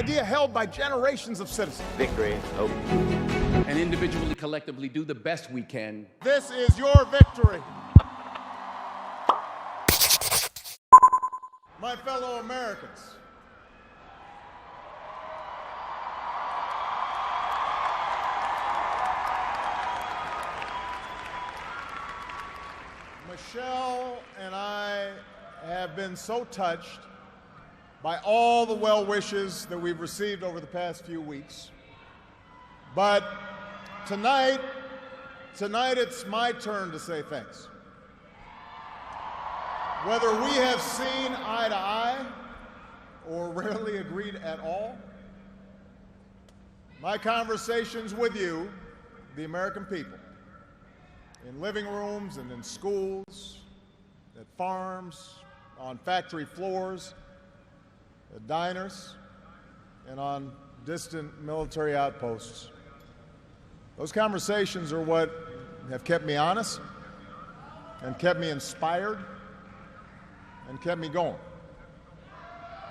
idea held by generations of citizens. Victory, hope. And individually, collectively, do the best we can. This is your victory. My fellow Americans, Michelle and I have been so touched by all the well wishes that we've received over the past few weeks. But tonight it's my turn to say thanks. Whether we have seen eye to eye or rarely agreed at all, my conversations with you, the American people, in living rooms and in schools, at farms, on factory floors, at diners, and on distant military outposts. Those conversations are what have kept me honest and kept me inspired and kept me going.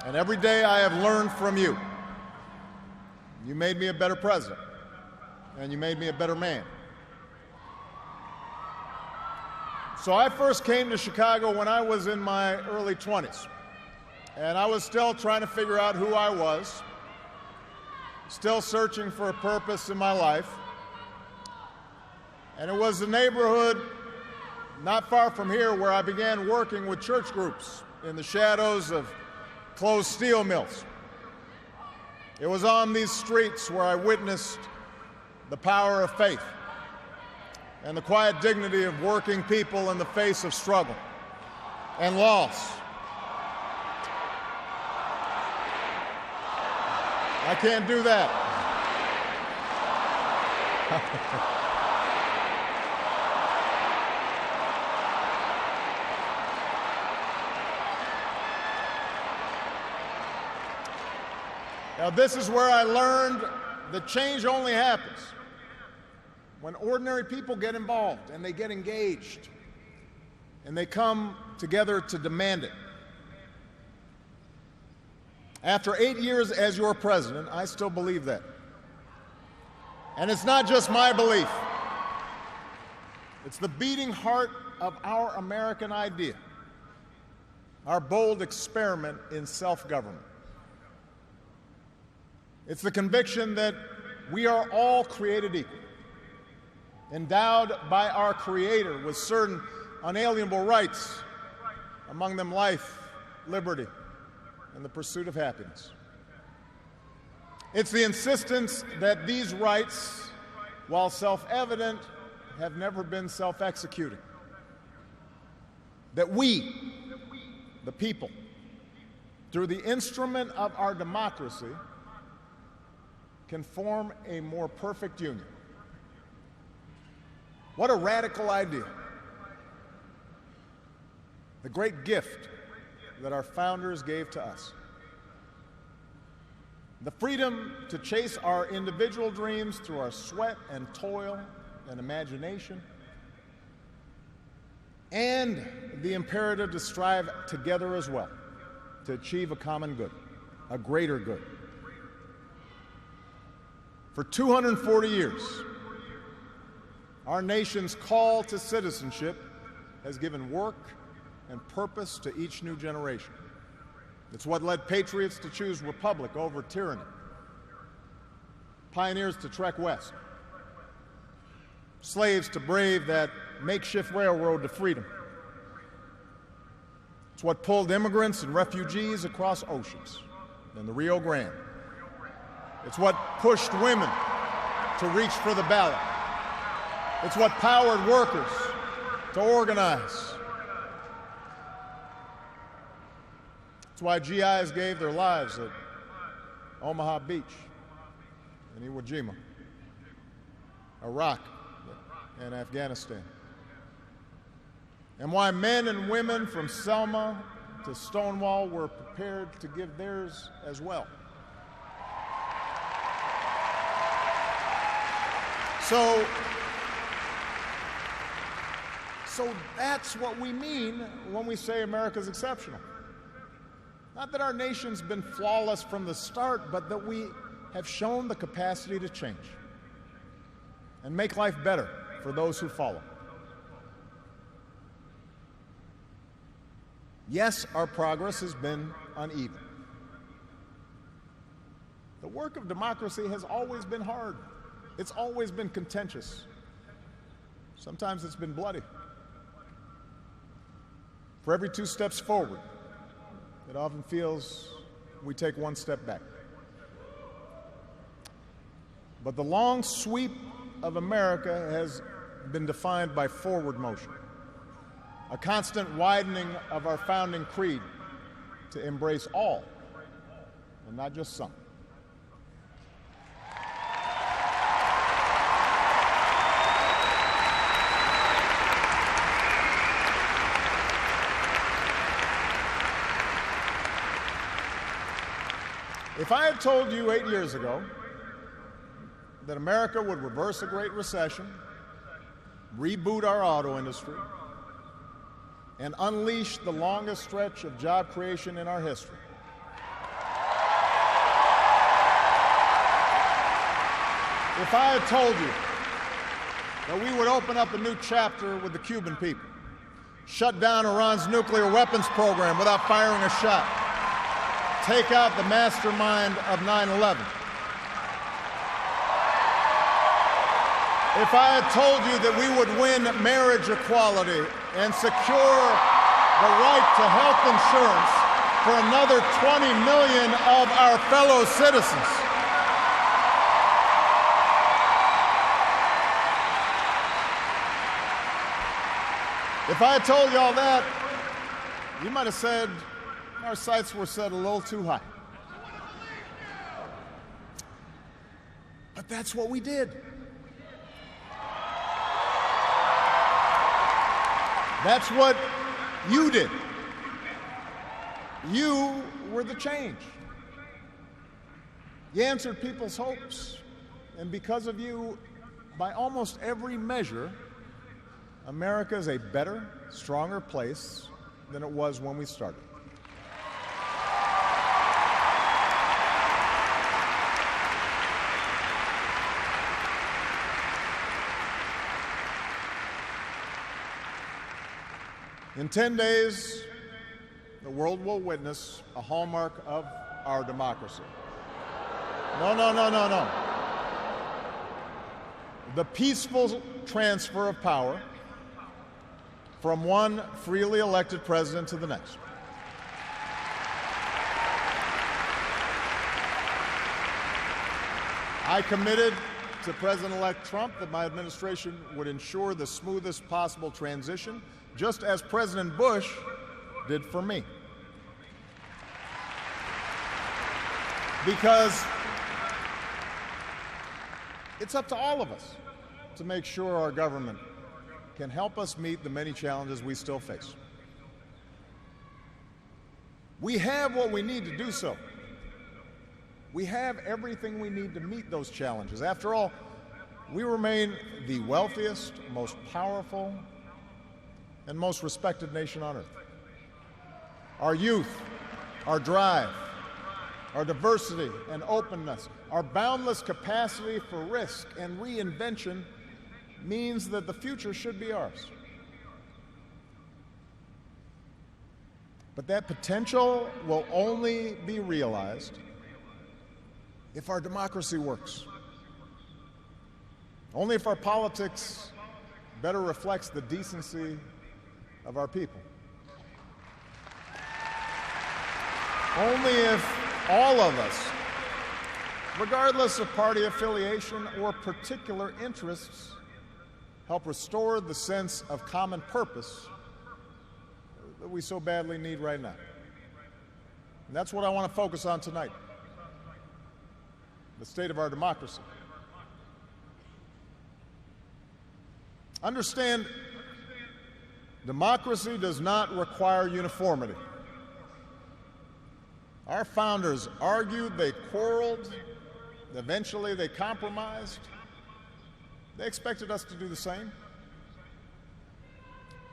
And every day I have learned from you. You made me a better president, and you made me a better man. So I first came to Chicago when I was in my early 20s, and I was still trying to figure out who I was, still searching for a purpose in my life. And it was the neighborhood not far from here where I began working with church groups in the shadows of closed steel mills. It was on these streets where I witnessed the power of faith and the quiet dignity of working people in the face of struggle and loss. I can't do that. Now, this is where I learned that change only happens when ordinary people get involved and they get engaged and they come together to demand it. After 8 years as your president, I still believe that. And it's not just my belief. It's the beating heart of our American idea, our bold experiment in self-government. It's the conviction that we are all created equal, endowed by our Creator with certain unalienable rights, among them life, liberty, and the pursuit of happiness. It's the insistence that these rights, while self-evident, have never been self-executing. That we, the people, through the instrument of our democracy, can form a more perfect union. What a radical idea. The great gift that our founders gave to us. The freedom to chase our individual dreams through our sweat and toil and imagination, and the imperative to strive together as well to achieve a common good, a greater good. For 240 years, our nation's call to citizenship has given work and purpose to each new generation. It's what led patriots to choose republic over tyranny, pioneers to trek west, slaves to brave that makeshift railroad to freedom. It's what pulled immigrants and refugees across oceans and the Rio Grande. It's what pushed women to reach for the ballot. It's what powered workers to organize. It's why GIs gave their lives at Omaha Beach and Iwo Jima, Iraq, and Afghanistan. And why men and women from Selma to Stonewall were prepared to give theirs as well. So that's what we mean when we say America's exceptional. Not that our nation's been flawless from the start, but that we have shown the capacity to change and make life better for those who follow. Yes, our progress has been uneven. The work of democracy has always been hard. It's always been contentious. Sometimes it's been bloody. For every 2 steps forward, it often feels we take 1 step back. But the long sweep of America has been defined by forward motion, a constant widening of our founding creed to embrace all, and not just some. If I had told you 8 years ago that America would reverse a Great Recession, reboot our auto industry, and unleash the longest stretch of job creation in our history, if I had told you that we would open up a new chapter with the Cuban people, shut down Iran's nuclear weapons program without firing a shot, take out the mastermind of 9/11. If I had told you that we would win marriage equality and secure the right to health insurance for another 20 million of our fellow citizens, if I had told you all that, you might have said our sights were set a little too high. But that's what we did. That's what you did. You were the change. You answered people's hopes, and because of you, by almost every measure, America is a better, stronger place than it was when we started. In 10 days, the world will witness a hallmark of our democracy. No. The peaceful transfer of power from one freely elected president to the next. I committed to President-elect Trump that my administration would ensure the smoothest possible transition, just as President Bush did for me. Because it's up to all of us to make sure our government can help us meet the many challenges we still face. We have what we need to do so. We have everything we need to meet those challenges. After all, we remain the wealthiest, most powerful, and most respected nation on earth. Our youth, our drive, our diversity and openness, our boundless capacity for risk and reinvention means that the future should be ours. But that potential will only be realized if our democracy works. Only if our politics better reflects the decency of our people. Only if all of us, regardless of party affiliation or particular interests, help restore the sense of common purpose that we so badly need right now. And that's what I want to focus on tonight: the state of our democracy. Understand, democracy does not require uniformity. Our founders argued, they quarreled, eventually they compromised. They expected us to do the same.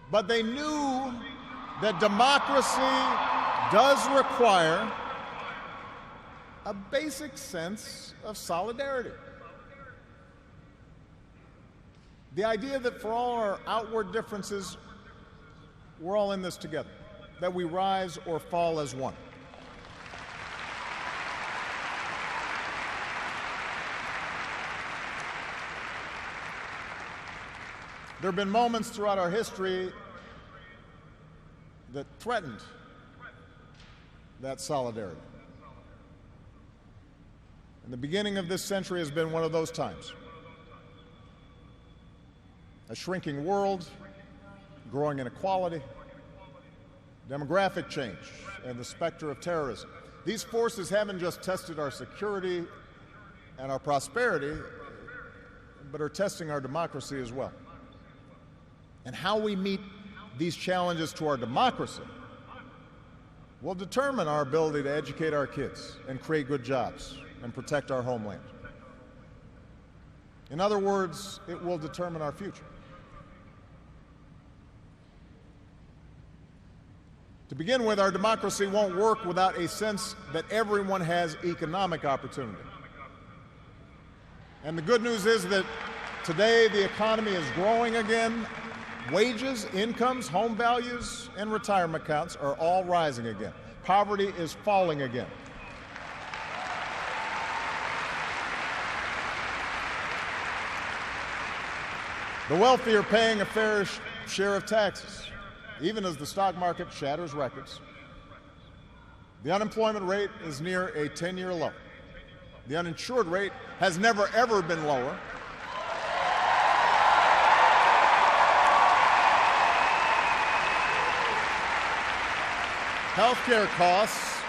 But they knew that democracy does require a basic sense of solidarity. The idea that for all our outward differences, we're all in this together, that we rise or fall as one. There have been moments throughout our history that threatened that solidarity. And the beginning of this century has been one of those times. A shrinking world, growing inequality, demographic change, and the specter of terrorism. These forces haven't just tested our security and our prosperity, but are testing our democracy as well. And how we meet these challenges to our democracy will determine our ability to educate our kids and create good jobs and protect our homeland. In other words, it will determine our future. To begin with, our democracy won't work without a sense that everyone has economic opportunity. And the good news is that today the economy is growing again. Wages, incomes, home values, and retirement accounts are all rising again. Poverty is falling again. The wealthy are paying a fair share of taxes, even as the stock market shatters records. The unemployment rate is near a 10-year low. The uninsured rate has never, ever been lower. Healthcare costs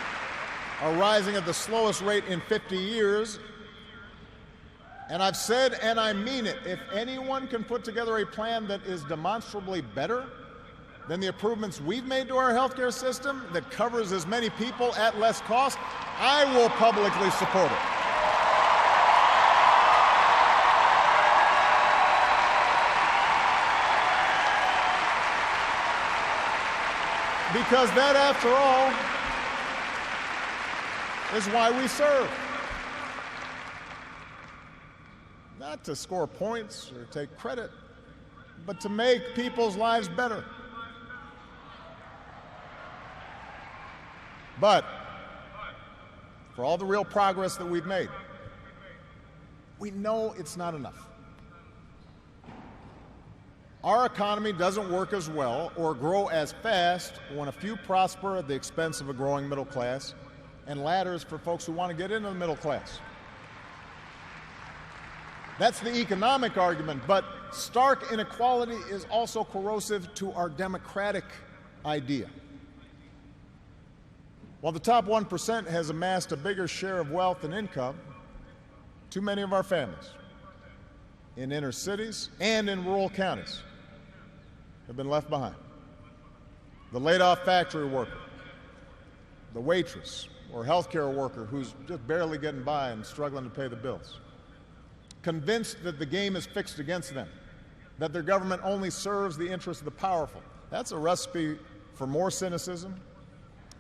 are rising at the slowest rate in 50 years. And I've said, and I mean it, if anyone can put together a plan that is demonstrably better than the improvements we've made to our healthcare system that covers as many people at less cost, I will publicly support it. Because that, after all, is why we serve. Not to score points or take credit, but to make people's lives better. But for all the real progress that we've made, we know it's not enough. Our economy doesn't work as well or grow as fast when a few prosper at the expense of a growing middle class and ladders for folks who want to get into the middle class. That's the economic argument, but stark inequality is also corrosive to our democratic idea. While the top 1% has amassed a bigger share of wealth and income, too many of our families in inner cities and in rural counties have been left behind. The laid-off factory worker, the waitress or healthcare worker who's just barely getting by and struggling to pay the bills, convinced that the game is fixed against them, that their government only serves the interests of the powerful. That's a recipe for more cynicism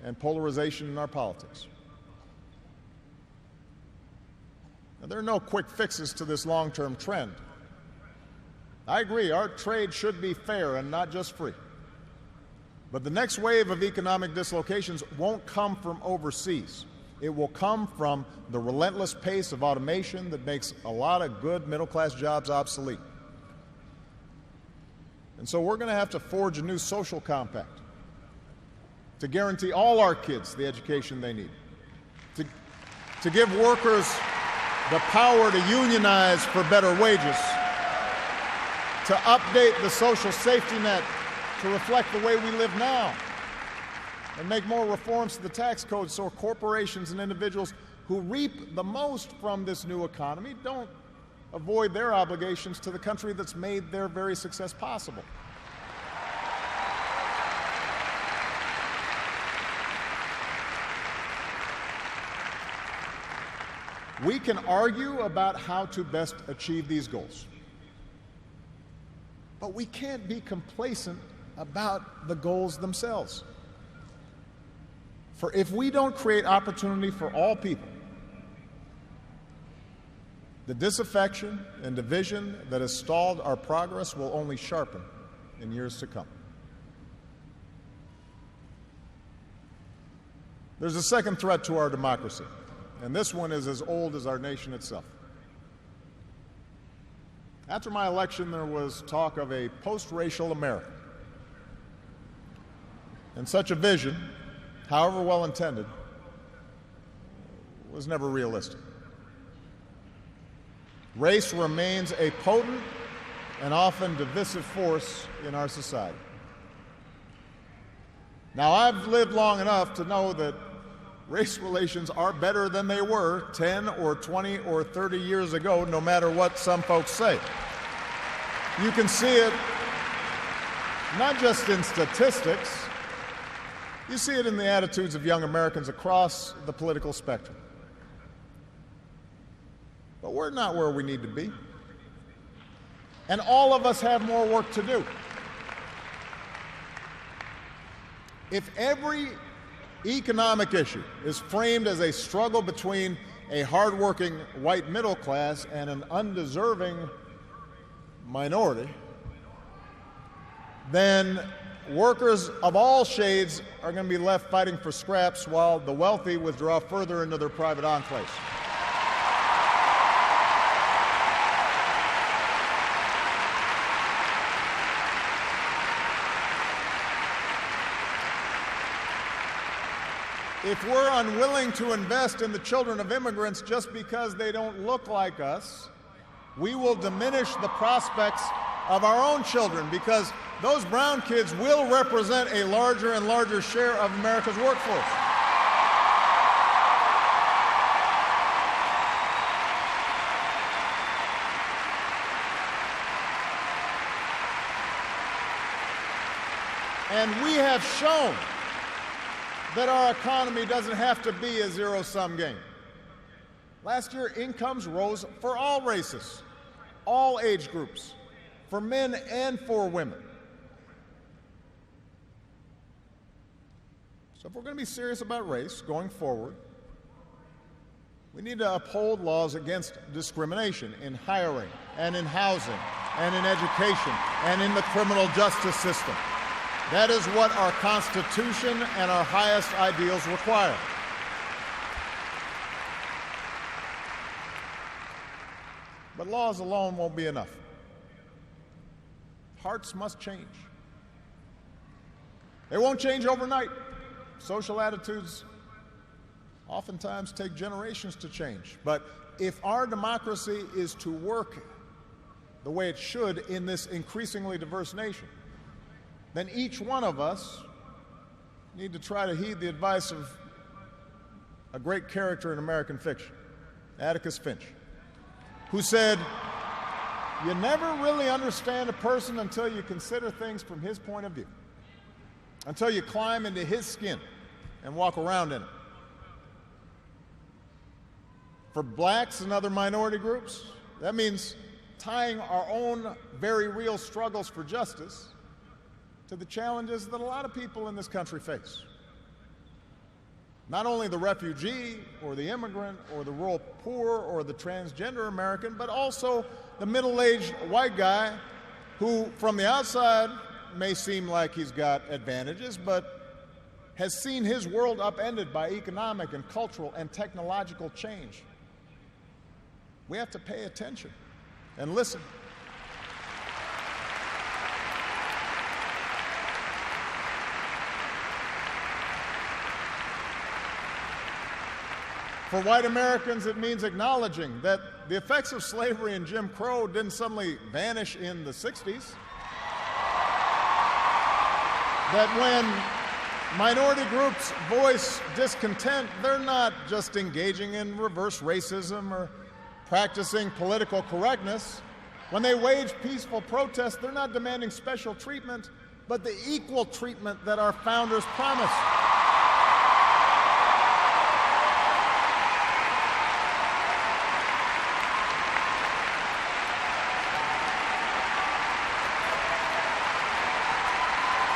and polarization in our politics. Now, there are no quick fixes to this long-term trend. I agree, our trade should be fair and not just free. But the next wave of economic dislocations won't come from overseas. It will come from the relentless pace of automation that makes a lot of good middle-class jobs obsolete. And so we're going to have to forge a new social compact to guarantee all our kids the education they need, to give workers the power to unionize for better wages, to update the social safety net to reflect the way we live now, and make more reforms to the tax code so corporations and individuals who reap the most from this new economy don't avoid their obligations to the country that's made their very success possible. We can argue about how to best achieve these goals, but we can't be complacent about the goals themselves. For if we don't create opportunity for all people, the disaffection and division that has stalled our progress will only sharpen in years to come. There's a second threat to our democracy, and this one is as old as our nation itself. After my election, there was talk of a post-racial America. And such a vision, however well intended, was never realistic. Race remains a potent and often divisive force in our society. Now, I've lived long enough to know that race relations are better than they were 10 or 20 or 30 years ago, no matter what some folks say. You can see it not just in statistics, you see it in the attitudes of young Americans across the political spectrum. But we're not where we need to be. And all of us have more work to do. If every economic issue is framed as a struggle between a hardworking white middle class and an undeserving minority, then workers of all shades are going to be left fighting for scraps while the wealthy withdraw further into their private enclaves. If we're unwilling to invest in the children of immigrants just because they don't look like us, we will diminish the prospects of our own children, because those brown kids will represent a larger and larger share of America's workforce. And we have shown that our economy doesn't have to be a zero-sum game. Last year, incomes rose for all races, all age groups, for men and for women. So if we're going to be serious about race going forward, we need to uphold laws against discrimination in hiring and in housing and in education and in the criminal justice system. That is what our Constitution and our highest ideals require. But laws alone won't be enough. Hearts must change. They won't change overnight. Social attitudes oftentimes take generations to change. But if our democracy is to work the way it should in this increasingly diverse nation, then each one of us need to try to heed the advice of a great character in American fiction, Atticus Finch, who said, "You never really understand a person until you consider things from his point of view, until you climb into his skin and walk around in it." For blacks and other minority groups, that means tying our own very real struggles for justice to the challenges that a lot of people in this country face. Not only the refugee or the immigrant or the rural poor or the transgender American, but also the middle-aged white guy who, from the outside, may seem like he's got advantages, but has seen his world upended by economic and cultural and technological change. We have to pay attention and listen. For white Americans, it means acknowledging that the effects of slavery and Jim Crow didn't suddenly vanish in the 60s. That when minority groups voice discontent, they're not just engaging in reverse racism or practicing political correctness. When they wage peaceful protest, they're not demanding special treatment, but the equal treatment that our founders promised.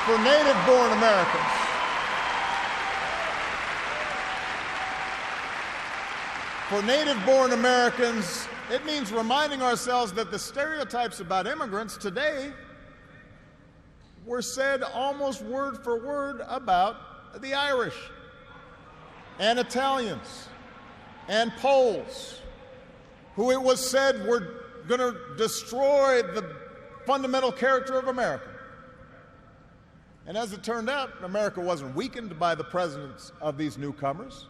For native-born Americans, For native-born Americans, it means reminding ourselves that the stereotypes about immigrants today were said almost word for word about the Irish and Italians and Poles, who it was said were going to destroy the fundamental character of America. And as it turned out, America wasn't weakened by the presence of these newcomers.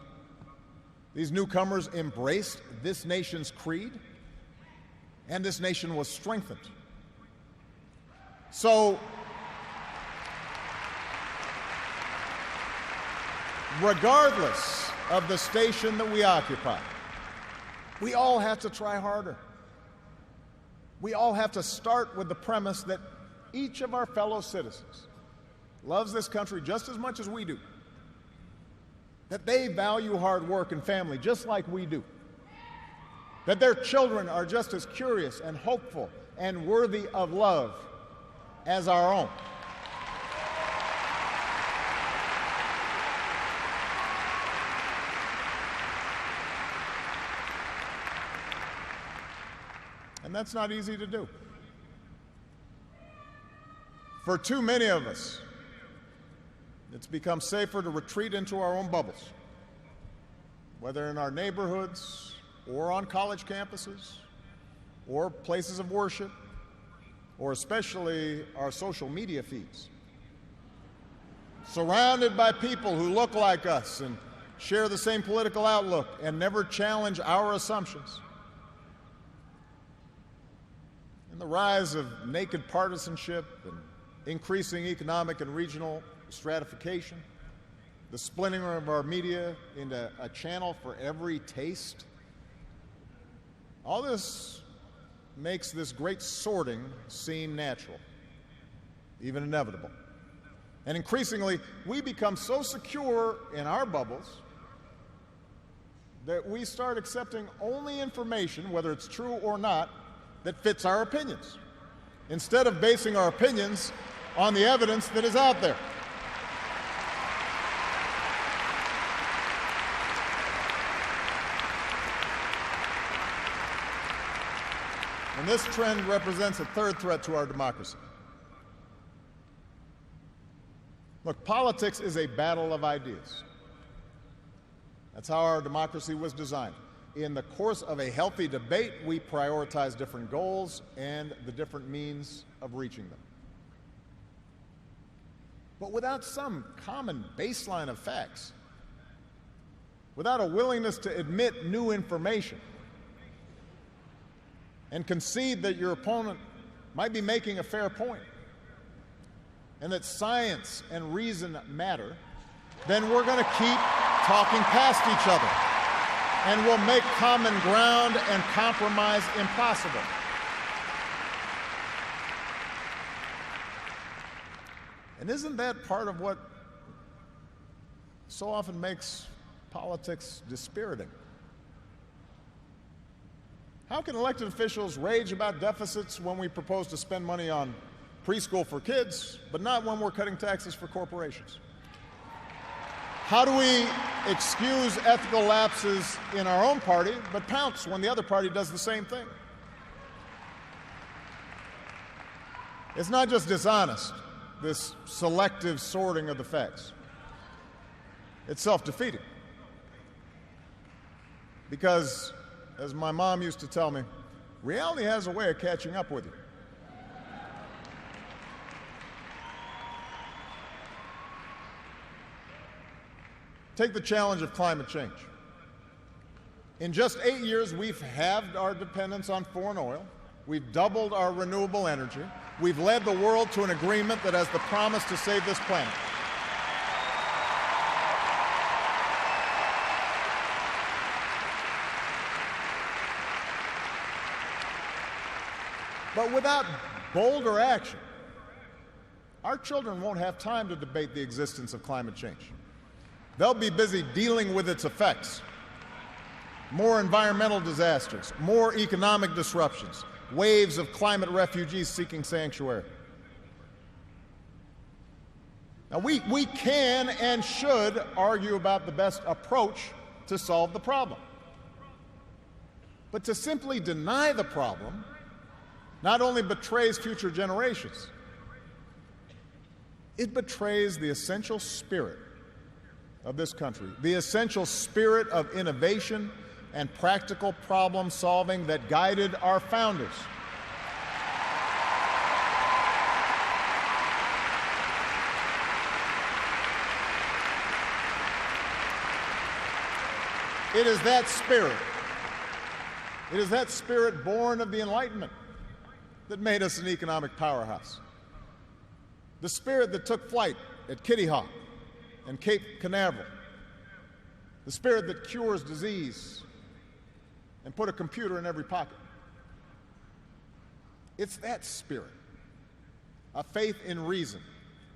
These newcomers embraced this nation's creed, and this nation was strengthened. So, regardless of the station that we occupy, we all have to try harder. We all have to start with the premise that each of our fellow citizens loves this country just as much as we do, that they value hard work and family just like we do, that their children are just as curious and hopeful and worthy of love as our own. And that's not easy to do. For too many of us, it's become safer to retreat into our own bubbles, whether in our neighborhoods or on college campuses or places of worship, or especially our social media feeds. Surrounded by people who look like us and share the same political outlook and never challenge our assumptions. And the rise of naked partisanship and increasing economic and regional stratification, the splintering of our media into a channel for every taste, all this makes this great sorting seem natural, even inevitable. And increasingly, we become so secure in our bubbles that we start accepting only information, whether it's true or not, that fits our opinions, instead of basing our opinions on the evidence that is out there. And this trend represents a third threat to our democracy. Look, politics is a battle of ideas. That's how our democracy was designed. In the course of a healthy debate, we prioritize different goals and the different means of reaching them. But without some common baseline of facts, without a willingness to admit new information and concede that your opponent might be making a fair point and that science and reason matter, then we're going to keep talking past each other, and will make common ground and compromise impossible. And isn't that part of what so often makes politics dispiriting? How can elected officials rage about deficits when we propose to spend money on preschool for kids, but not when we're cutting taxes for corporations? How do we excuse ethical lapses in our own party, but pounce when the other party does the same thing? It's not just dishonest, this selective sorting of the facts. It's self-defeating. Because, as my mom used to tell me, reality has a way of catching up with you. Take the challenge of climate change. In just 8 years, we've halved our dependence on foreign oil. We've doubled our renewable energy. We've led the world to an agreement that has the promise to save this planet. But without bolder action, our children won't have time to debate the existence of climate change. They'll be busy dealing with its effects. More environmental disasters, more economic disruptions, waves of climate refugees seeking sanctuary. Now, we can and should argue about the best approach to solve the problem. But to simply deny the problem not only betrays future generations, it betrays the essential spirit of this country, the essential spirit of innovation and practical problem solving that guided our founders. It is that spirit born of the Enlightenment that made us an economic powerhouse. The spirit that took flight at Kitty Hawk and Cape Canaveral. The spirit that cures disease and put a computer in every pocket. It's that spirit, a faith in reason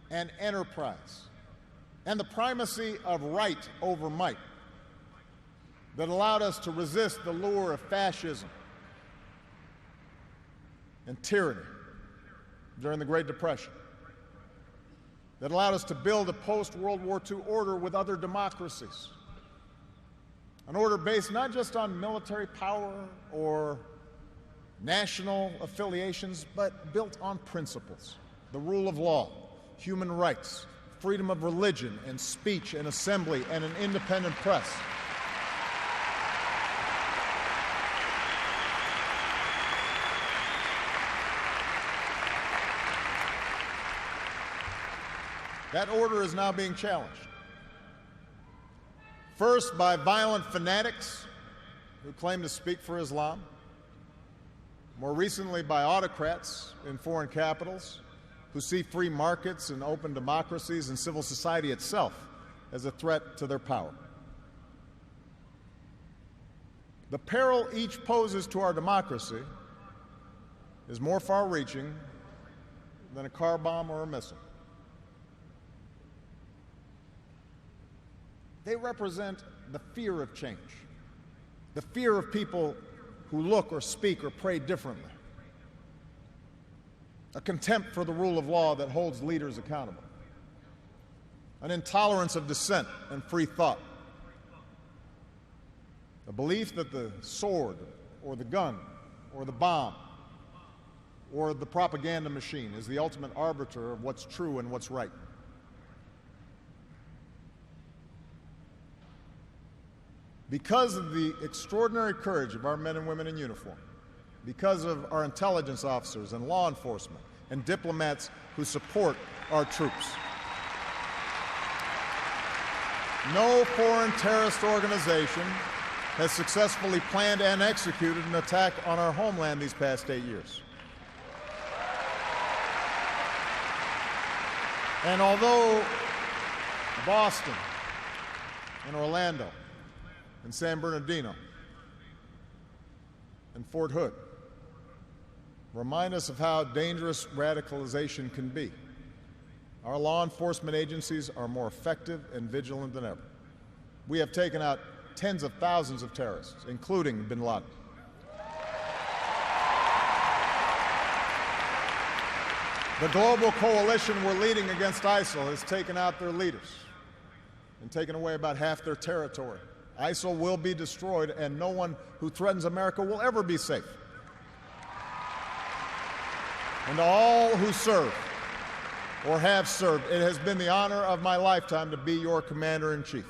and enterprise and the primacy of right over might, that allowed us to resist the lure of fascism and tyranny during the Great Depression, that allowed us to build a post-World War II order with other democracies, an order based not just on military power or national affiliations, but built on principles: the rule of law, human rights, freedom of religion and speech and assembly, and an independent press. That order is now being challenged. First, by violent fanatics who claim to speak for Islam. More recently, by autocrats in foreign capitals who see free markets and open democracies and civil society itself as a threat to their power. The peril each poses to our democracy is more far-reaching than a car bomb or a missile. They represent the fear of change, the fear of people who look or speak or pray differently, a contempt for the rule of law that holds leaders accountable, an intolerance of dissent and free thought, a belief that the sword or the gun or the bomb or the propaganda machine is the ultimate arbiter of what's true and what's right. Because of the extraordinary courage of our men and women in uniform, because of our intelligence officers and law enforcement and diplomats who support our troops, no foreign terrorist organization has successfully planned and executed an attack on our homeland these past 8 years. And although Boston and Orlando and San Bernardino and Fort Hood remind us of how dangerous radicalization can be, our law enforcement agencies are more effective and vigilant than ever. We have taken out tens of thousands of terrorists, including bin Laden. The global coalition we're leading against ISIL has taken out their leaders and taken away about half their territory. ISIL will be destroyed, and no one who threatens America will ever be safe. And to all who serve or have served, it has been the honor of my lifetime to be your commander-in-chief.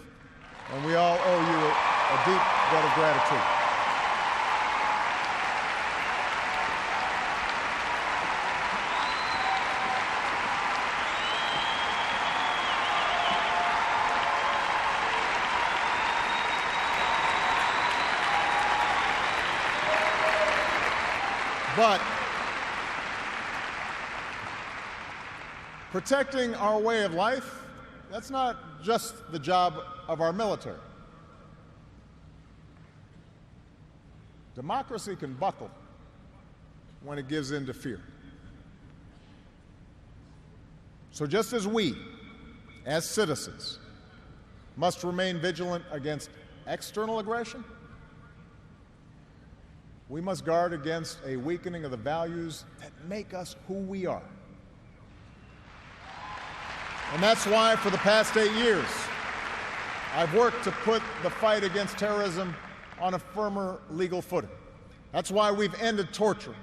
And we all owe you a deep debt of gratitude. But protecting our way of life, that's not just the job of our military. Democracy can buckle when it gives in to fear. So just as we, as citizens, must remain vigilant against external aggression, we must guard against a weakening of the values that make us who we are. And that's why for the past 8 years, I've worked to put the fight against terrorism on a firmer legal footing. That's why we've ended torture,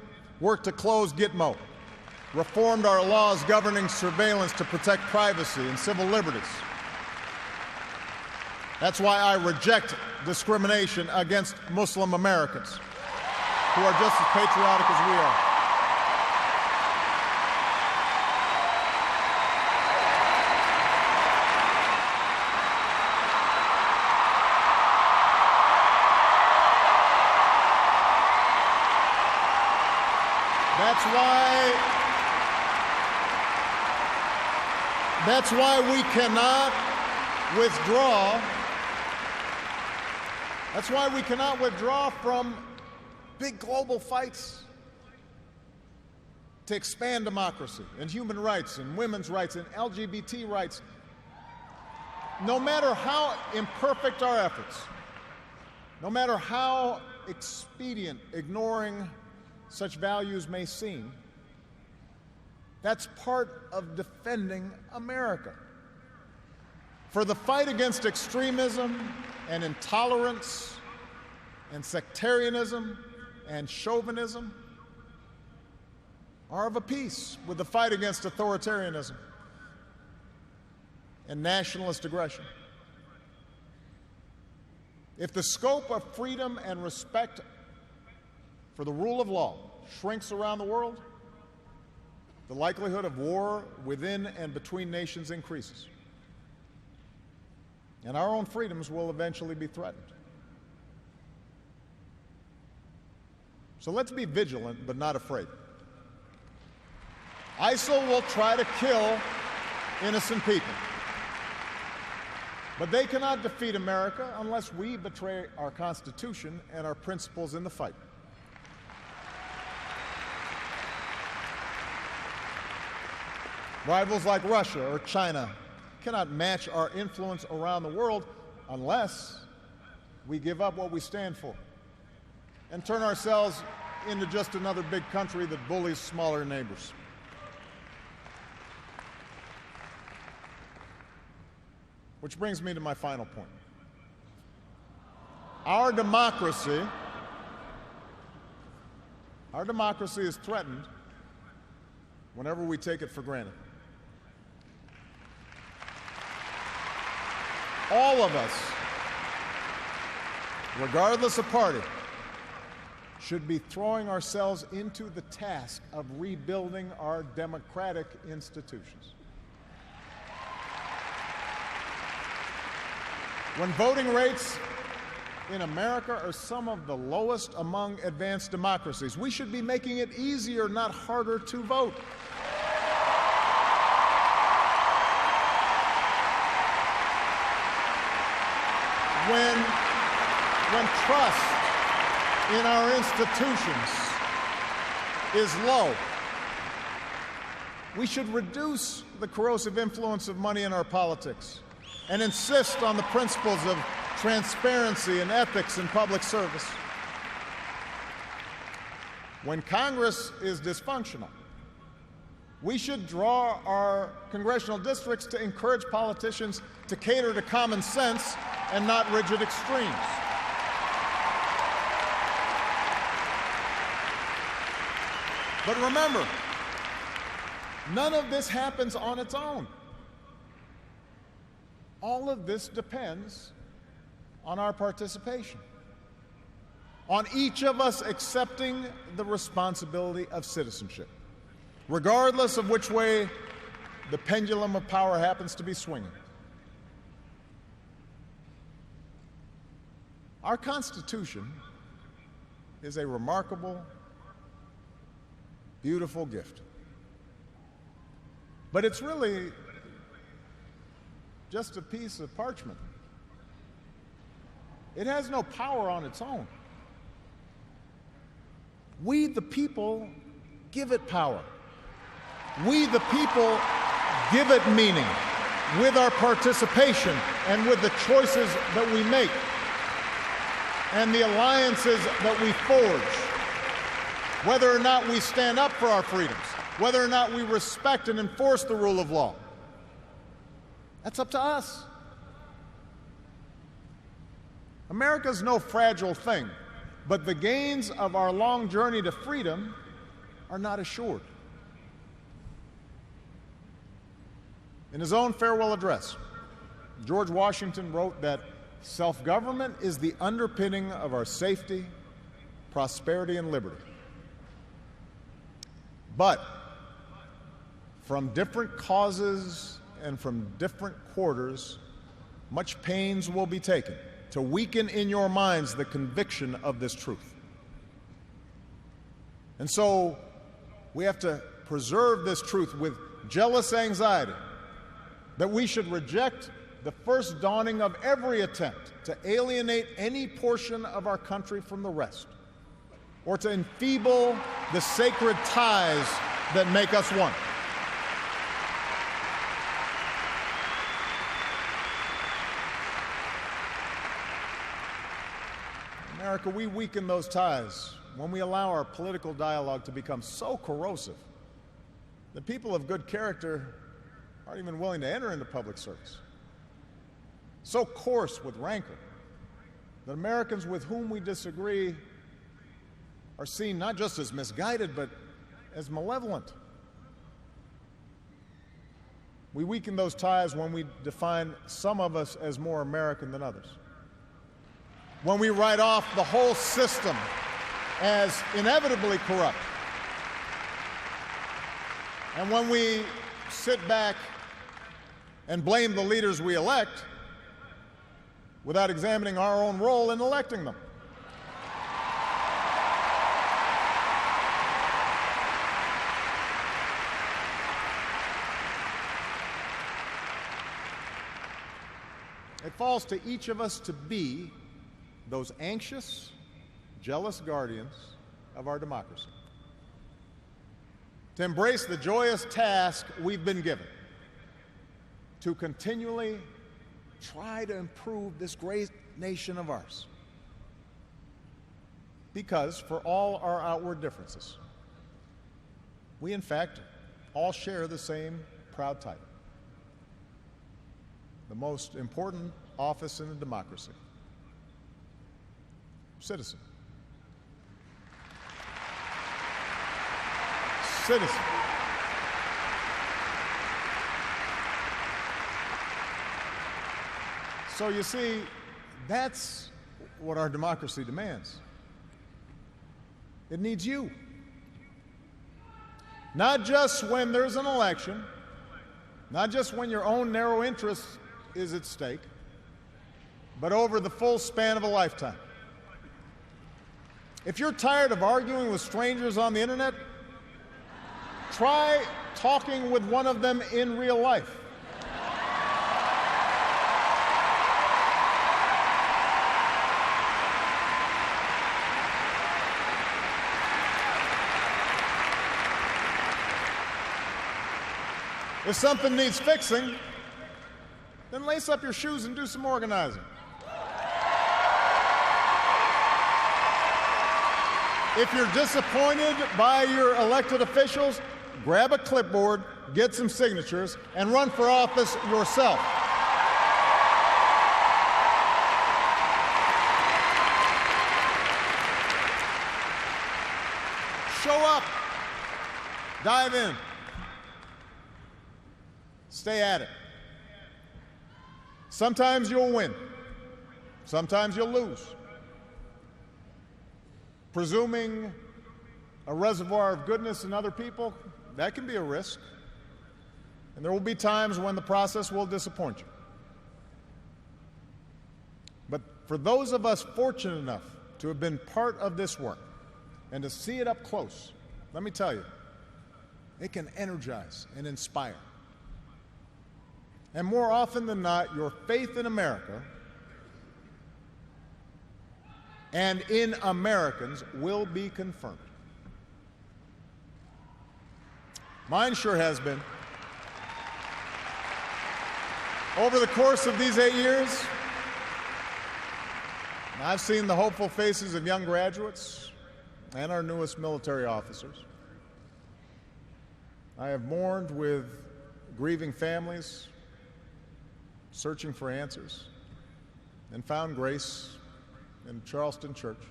worked to close Gitmo, reformed our laws governing surveillance to protect privacy and civil liberties. That's why I reject discrimination against Muslim Americans, who are just as patriotic as we are. That's why we cannot withdraw. That's why we cannot withdraw from big global fights to expand democracy and human rights and women's rights and LGBT rights. No matter how imperfect our efforts, no matter how expedient ignoring such values may seem, that's part of defending America. For the fight against extremism and intolerance and sectarianism and chauvinism are of a piece with the fight against authoritarianism and nationalist aggression. If the scope of freedom and respect for the rule of law shrinks around the world, the likelihood of war within and between nations increases, and our own freedoms will eventually be threatened. So let's be vigilant but not afraid. ISIL will try to kill innocent people, but they cannot defeat America unless we betray our Constitution and our principles in the fight. Rivals like Russia or China cannot match our influence around the world unless we give up what we stand for and turn ourselves into just another big country that bullies smaller neighbors. Which brings me to my final point. Our democracy is threatened whenever we take it for granted. All of us, regardless of party, should be throwing ourselves into the task of rebuilding our democratic institutions. When voting rates in America are some of the lowest among advanced democracies, we should be making it easier, not harder, to vote. When trust in our institutions is low, we should reduce the corrosive influence of money in our politics and insist on the principles of transparency and ethics in public service. When Congress is dysfunctional, we should draw our congressional districts to encourage politicians to cater to common sense and not rigid extremes. But remember, none of this happens on its own. All of this depends on our participation, on each of us accepting the responsibility of citizenship, regardless of which way the pendulum of power happens to be swinging. Our Constitution is a remarkable, beautiful gift. But it's really just a piece of parchment. It has no power on its own. We, the people, give it power. We, the people, give it meaning with our participation and with the choices that we make and the alliances that we forge, whether or not we stand up for our freedoms, whether or not we respect and enforce the rule of law. That's up to us. America's no fragile thing but the gains of our long journey to freedom are not assured. In his own farewell address, George Washington wrote that self-government is the underpinning of our safety, prosperity, and liberty. But from different causes and from different quarters, much pains will be taken to weaken in your minds the conviction of this truth. And so we have to preserve this truth with jealous anxiety that we should reject the first dawning of every attempt to alienate any portion of our country from the rest, or to enfeeble the sacred ties that make us one. America, we weaken those ties when we allow our political dialogue to become so corrosive that people of good character aren't even willing to enter into public service. So coarse with rancor that Americans with whom we disagree are seen not just as misguided, but as malevolent. We weaken those ties when we define some of us as more American than others, when we write off the whole system as inevitably corrupt, and when we sit back and blame the leaders we elect without examining our own role in electing them. It falls to each of us to be those anxious, jealous guardians of our democracy, to embrace the joyous task we've been given, to continually try to improve this great nation of ours. Because for all our outward differences, we in fact all share the same proud title, the most important office in a democracy: citizen. Citizen. So you see, that's what our democracy demands. It needs you. Not just when there's an election, not just when your own narrow interest is at stake, but over the full span of a lifetime. If you're tired of arguing with strangers on the internet, try talking with one of them in real life. If something needs fixing, then lace up your shoes and do some organizing. If you're disappointed by your elected officials, grab a clipboard, get some signatures, and run for office yourself. Show up. Dive in. Stay at it. Sometimes you'll win. Sometimes you'll lose. Presuming a reservoir of goodness in other people, that can be a risk. And there will be times when the process will disappoint you. But for those of us fortunate enough to have been part of this work and to see it up close, let me tell you, it can energize and inspire. And more often than not, your faith in America and in Americans will be confirmed. Mine sure has been. Over the course of these 8 years, I've seen the hopeful faces of young graduates and our newest military officers. I have mourned with grieving families, searching for answers, and found grace in Charleston Church.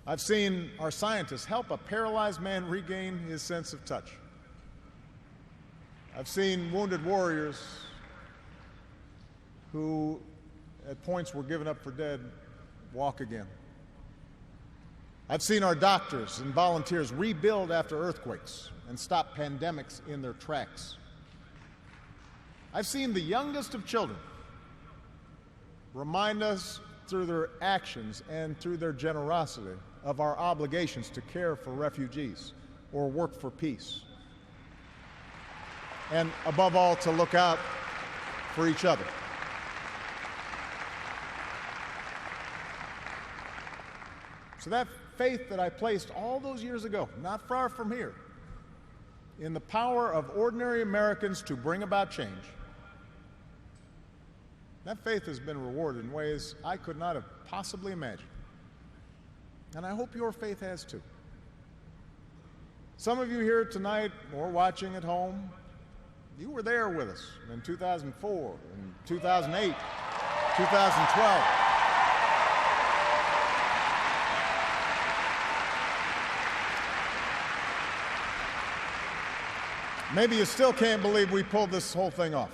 I've seen our scientists help a paralyzed man regain his sense of touch. I've seen wounded warriors who at points were given up for dead walk again. I've seen our doctors and volunteers rebuild after earthquakes and stop pandemics in their tracks. I've seen the youngest of children remind us through their actions and through their generosity of our obligations to care for refugees or work for peace. And above all, to look out for each other. So that faith that I placed all those years ago, not far from here, in the power of ordinary Americans to bring about change, that faith has been rewarded in ways I could not have possibly imagined. And I hope your faith has too. Some of you here tonight or watching at home, you were there with us in 2004, in 2008, 2012. Maybe you still can't believe we pulled this whole thing off.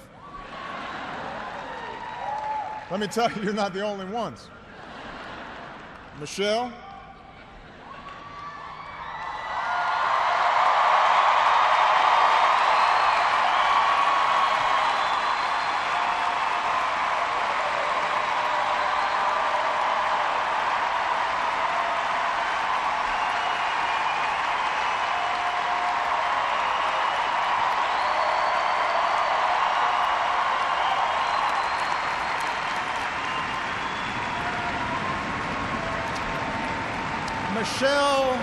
Let me tell you, you're not the only ones. Michelle, Michelle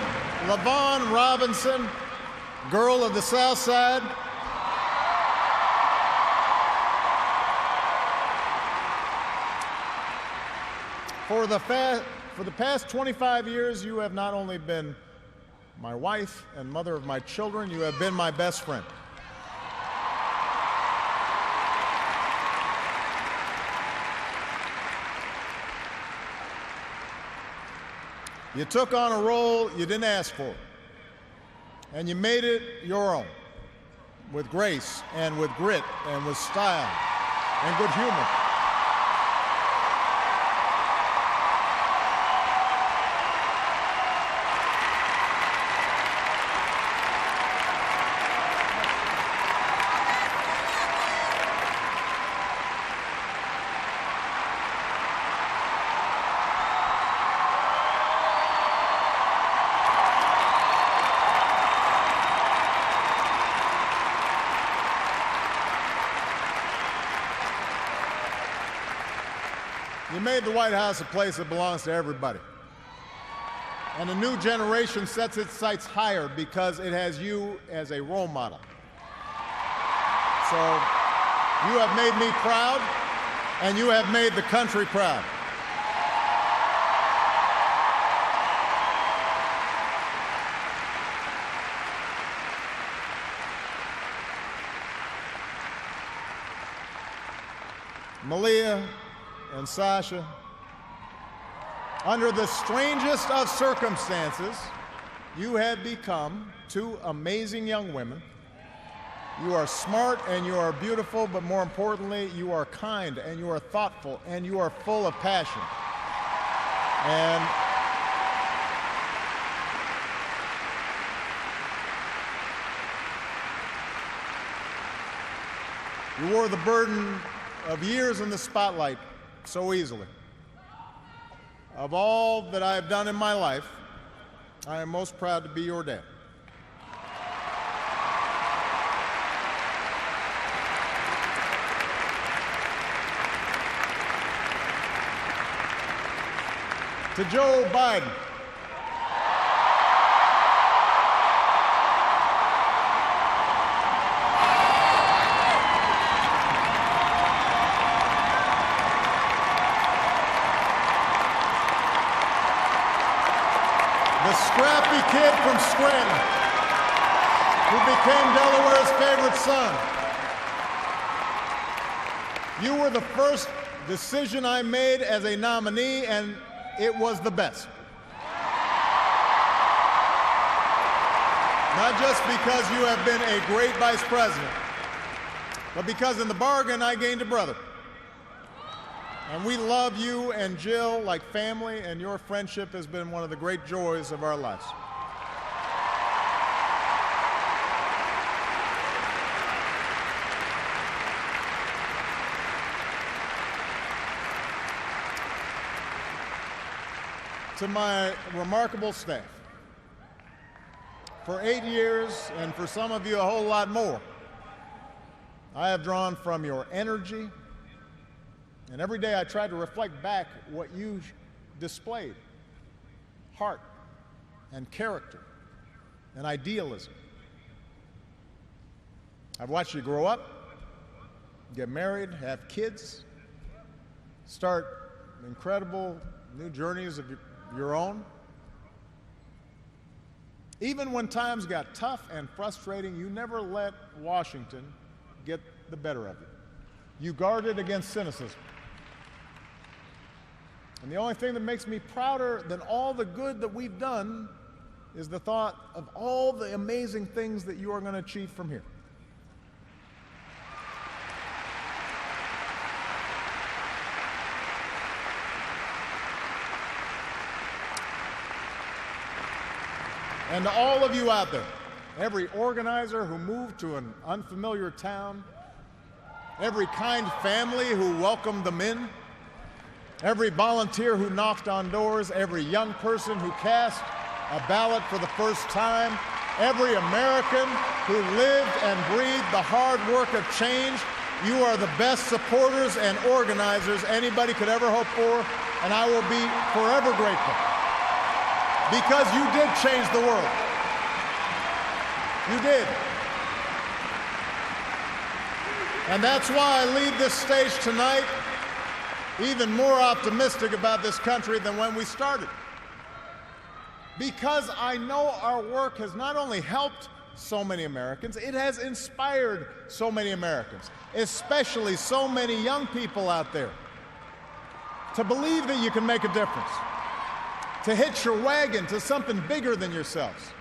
LaVaughn Robinson, girl of the South Side. For the past 25 years, you have not only been my wife and mother of my children, you have been my best friend. You took on a role you didn't ask for, and you made it your own, with grace and with grit and with style and good humor. You made the White House a place that belongs to everybody. And a new generation sets its sights higher because it has you as a role model. So you have made me proud, and you have made the country proud. Malia and Sasha, under the strangest of circumstances, you have become two amazing young women. You are smart and you are beautiful, but more importantly, you are kind and you are thoughtful and you are full of passion. And you wore the burden of years in the spotlight so easily. Of all that I have done in my life, I am most proud to be your dad. To Joe Biden, the scrappy kid from Scranton who became Delaware's favorite son. You were the first decision I made as a nominee, and it was the best. Not just because you have been a great vice president, but because in the bargain I gained a brother. And we love you and Jill like family, and your friendship has been one of the great joys of our lives. To my remarkable staff, for 8 years, and for some of you a whole lot more, I have drawn from your energy, and every day I try to reflect back what you displayed: heart and character and idealism. I've watched you grow up, get married, have kids, start incredible new journeys of your own. Even when times got tough and frustrating, you never let Washington get the better of you. You guarded against cynicism. And the only thing that makes me prouder than all the good that we've done is the thought of all the amazing things that you are going to achieve from here. And to all of you out there, every organizer who moved to an unfamiliar town, every kind family who welcomed them in, every volunteer who knocked on doors, every young person who cast a ballot for the first time, every American who lived and breathed the hard work of change, you are the best supporters and organizers anybody could ever hope for, and I will be forever grateful. Because you did change the world. You did. And that's why I leave this stage tonight even more optimistic about this country than when we started. Because I know our work has not only helped so many Americans, it has inspired so many Americans, especially so many young people out there, to believe that you can make a difference, to hitch your wagon to something bigger than yourselves.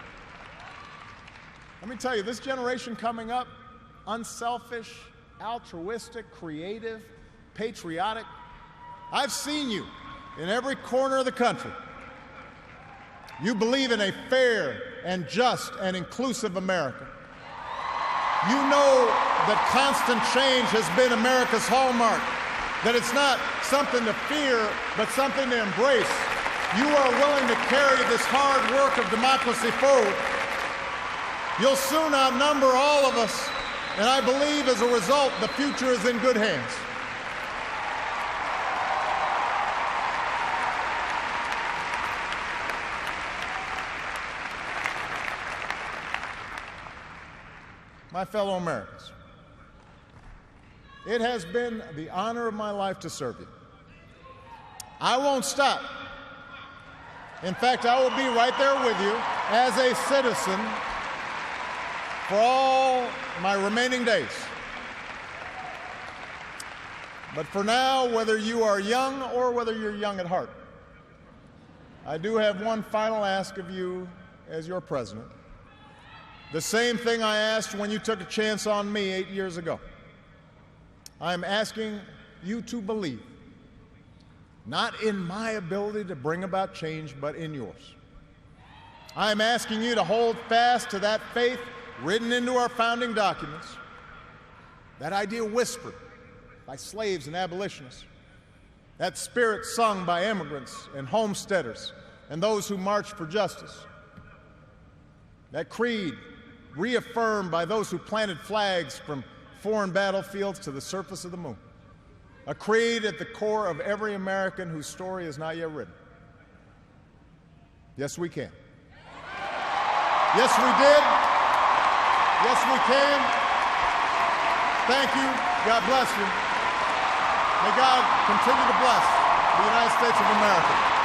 Let me tell you, this generation coming up, unselfish, altruistic, creative, patriotic, I've seen you in every corner of the country. You believe in a fair and just and inclusive America. You know that constant change has been America's hallmark, that it's not something to fear, but something to embrace. You are willing to carry this hard work of democracy forward. You'll soon outnumber all of us, and I believe as a result, the future is in good hands. My fellow Americans, it has been the honor of my life to serve you. I won't stop. In fact, I will be right there with you as a citizen for all my remaining days. But for now, whether you are young or whether you're young at heart, I do have one final ask of you as your president. The same thing I asked when you took a chance on me 8 years ago. I'm asking you to believe, not in my ability to bring about change, but in yours. I'm asking you to hold fast to that faith written into our founding documents, that idea whispered by slaves and abolitionists, that spirit sung by immigrants and homesteaders and those who marched for justice, that creed reaffirmed by those who planted flags from foreign battlefields to the surface of the moon. A creed at the core of every American whose story is not yet written. Yes, we can. Yes, we did. Yes, we can. Thank you. God bless you. May God continue to bless the United States of America.